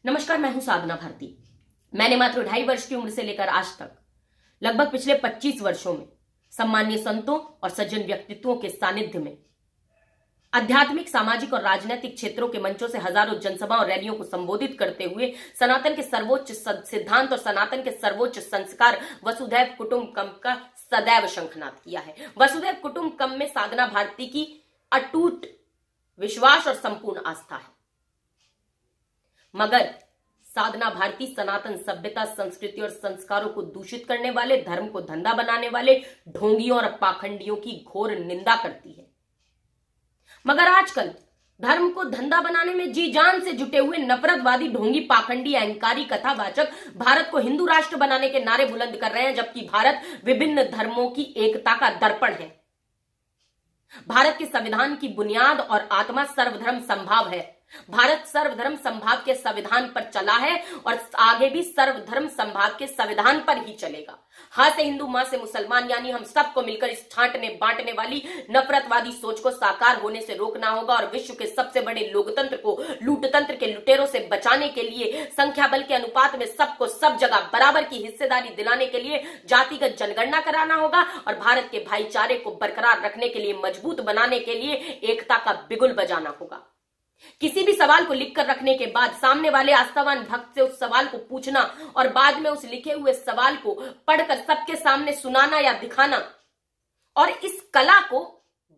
नमस्कार, मैं हूं साधना भारती। मैंने मात्र 2.5 वर्ष की उम्र से लेकर आज तक लगभग पिछले 25 वर्षों में सम्मानीय संतों और सज्जन व्यक्तित्वों के सानिध्य में आध्यात्मिक, सामाजिक और राजनीतिक क्षेत्रों के मंचों से हजारों जनसभा और रैलियों को संबोधित करते हुए सनातन के सर्वोच्च सिद्धांत और सनातन के सर्वोच्च संस्कार वसुधैव कुटुंबकम का सदैव शंखनाद किया है। वसुधैव कुटुंबकम में साधना भारती की अटूट विश्वास और संपूर्ण आस्था है। मगर साधना भारती सनातन सभ्यता, संस्कृति और संस्कारों को दूषित करने वाले, धर्म को धंधा बनाने वाले ढोंगियों और पाखंडियों की घोर निंदा करती है। मगर आजकल धर्म को धंधा बनाने में जी जान से जुटे हुए नफरतवादी, ढोंगी, पाखंडी, अहंकारी, कथावाचक भारत को हिंदू राष्ट्र बनाने के नारे बुलंद कर रहे हैं, जबकि भारत विभिन्न धर्मों की एकता का दर्पण है। भारत के संविधान की बुनियाद और आत्मा सर्वधर्म संभाव है। भारत सर्वधर्म संभाव के संविधान पर चला है और आगे भी सर्वधर्म संभाव के संविधान पर ही चलेगा। हा से हिंदू, मां से मुसलमान, यानी हम सबको मिलकर इस छांटने बांटने वाली नफरतवादी सोच को साकार होने से रोकना होगा और विश्व के सबसे बड़े लोकतंत्र को लूटतंत्र के लुटेरों से बचाने के लिए संख्या बल के अनुपात में सबको सब जगह बराबर की हिस्सेदारी दिलाने के लिए जातिगत जनगणना कराना होगा और भारत के भाईचारे को बरकरार रखने के लिए, मजबूत बनाने के लिए एकता का बिगुल बजाना होगा। किसी भी सवाल को लिखकर रखने के बाद सामने वाले आस्थावान भक्त से उस सवाल को पूछना और बाद में उस लिखे हुए सवाल को पढ़कर सबके सामने सुनाना या दिखाना और इस कला को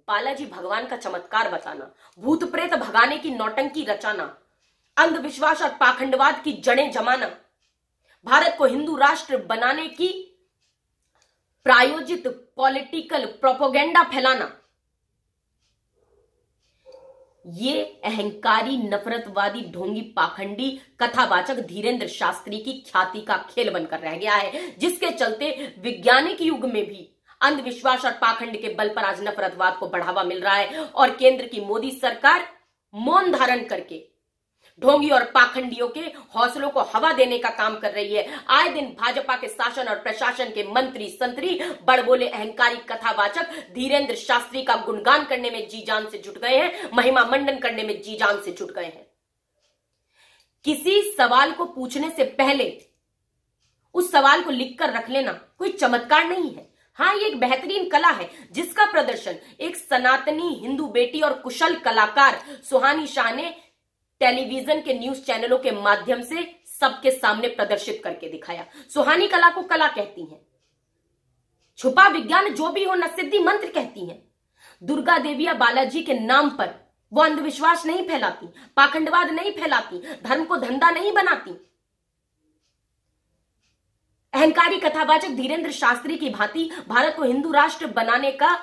बालाजी भगवान का चमत्कार बताना, भूत प्रेत भगाने की नौटंकी रचाना, अंधविश्वास और पाखंडवाद की जड़ें जमाना, भारत को हिंदू राष्ट्र बनाने की प्रायोजित पॉलिटिकल प्रोपोगेंडा फैलाना, ये अहंकारी, नफरतवादी, ढोंगी, पाखंडी, कथावाचक धीरेन्द्र शास्त्री की ख्याति का खेल बनकर रह गया है, जिसके चलते वैज्ञानिक युग में भी अंधविश्वास और पाखंड के बल पर आज नफरतवाद को बढ़ावा मिल रहा है और केंद्र की मोदी सरकार मौन धारण करके ढोंगी और पाखंडियों के हौसलों को हवा देने का काम कर रही है। आए दिन भाजपा के शासन और प्रशासन के मंत्री संतरी बड़बोले अहंकारी कथावाचक धीरेन्द्र शास्त्री का गुणगान करने में जी जान से जुट गए हैं, महिमा मंडन करने में जी जान से जुट गए हैं। किसी सवाल को पूछने से पहले उस सवाल को लिखकर रख लेना कोई चमत्कार नहीं है। हाँ, ये एक बेहतरीन कला है जिसका प्रदर्शन एक सनातनी हिंदू बेटी और कुशल कलाकार सुहानी शाह ने टेलीविजन के न्यूज चैनलों के माध्यम से सबके सामने प्रदर्शित करके दिखाया। सुहानी कला को कला कहती हैं, छुपा विज्ञान जो भी हो न सिद्धि मंत्र कहती हैं। दुर्गा देवी या बालाजी के नाम पर वो अंधविश्वास नहीं फैलाती, पाखंडवाद नहीं फैलाती, धर्म को धंधा नहीं बनाती। अहंकारी कथावाचक धीरेन्द्र शास्त्री की भांति भारत को हिंदू राष्ट्र बनाने का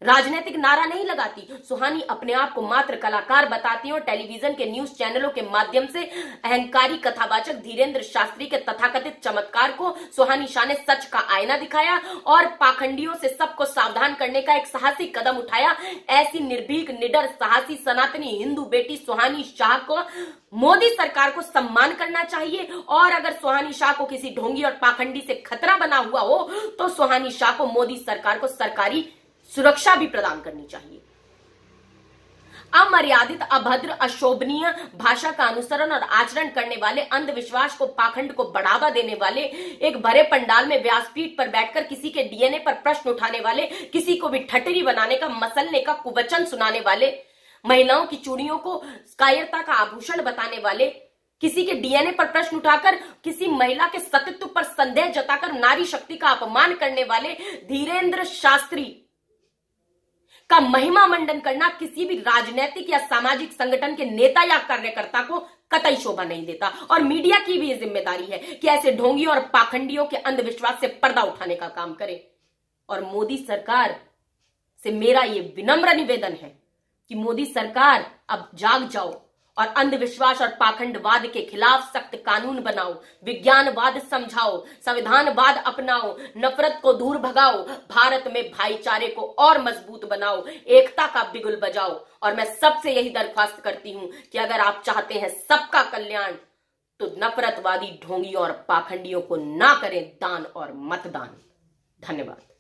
राजनीतिक नारा नहीं लगाती। सुहानी अपने आप को मात्र कलाकार बताती है और टेलीविजन के न्यूज चैनलों के माध्यम से अहंकारी कथावाचक धीरेन्द्र शास्त्री के तथाकथित चमत्कार को सुहानी शाह ने सच का आईना दिखाया और पाखंडियों से सबको सावधान करने का एक साहसी कदम उठाया। ऐसी निर्भीक, निडर, साहसी सनातनी हिंदू बेटी सुहानी शाह को मोदी सरकार को सम्मान करना चाहिए और अगर सुहानी शाह को किसी ढोंगी और पाखंडी से खतरा बना हुआ हो तो सुहानी शाह को मोदी सरकार को सरकारी सुरक्षा भी प्रदान करनी चाहिए। अमर्यादित, अभद्र, अशोभनीय भाषा का अनुसरण और आचरण करने वाले, अंधविश्वास को, पाखंड को बढ़ावा देने वाले, एक भरे पंडाल में व्यासपीठ पर बैठकर किसी के डीएनए पर प्रश्न उठाने वाले, किसी को भी ठटरी बनाने का, मसलने का कुवचन सुनाने वाले, महिलाओं की चूड़ियों को कायरता का आभूषण बताने वाले, किसी के डीएनए पर प्रश्न उठाकर किसी महिला के सतीत्व पर संदेह जताकर नारी शक्ति का अपमान करने वाले धीरेन्द्र शास्त्री का महिमा मंडन करना किसी भी राजनीतिक या सामाजिक संगठन के नेता या कार्यकर्ता को कतई शोभा नहीं देता और मीडिया की भी जिम्मेदारी है कि ऐसे ढोंगियों और पाखंडियों के अंधविश्वास से पर्दा उठाने का काम करे। और मोदी सरकार से मेरा ये विनम्र निवेदन है कि मोदी सरकार अब जाग जाओ और अंधविश्वास और पाखंडवाद के खिलाफ सख्त कानून बनाओ, विज्ञानवाद समझाओ, संविधानवाद अपनाओ, नफरत को दूर भगाओ, भारत में भाईचारे को और मजबूत बनाओ, एकता का बिगुल बजाओ। और मैं सबसे यही दरख्वास्त करती हूं कि अगर आप चाहते हैं सबका कल्याण तो नफरतवादी, ढोंगी और पाखंडियों को ना करें दान और मतदान। धन्यवाद।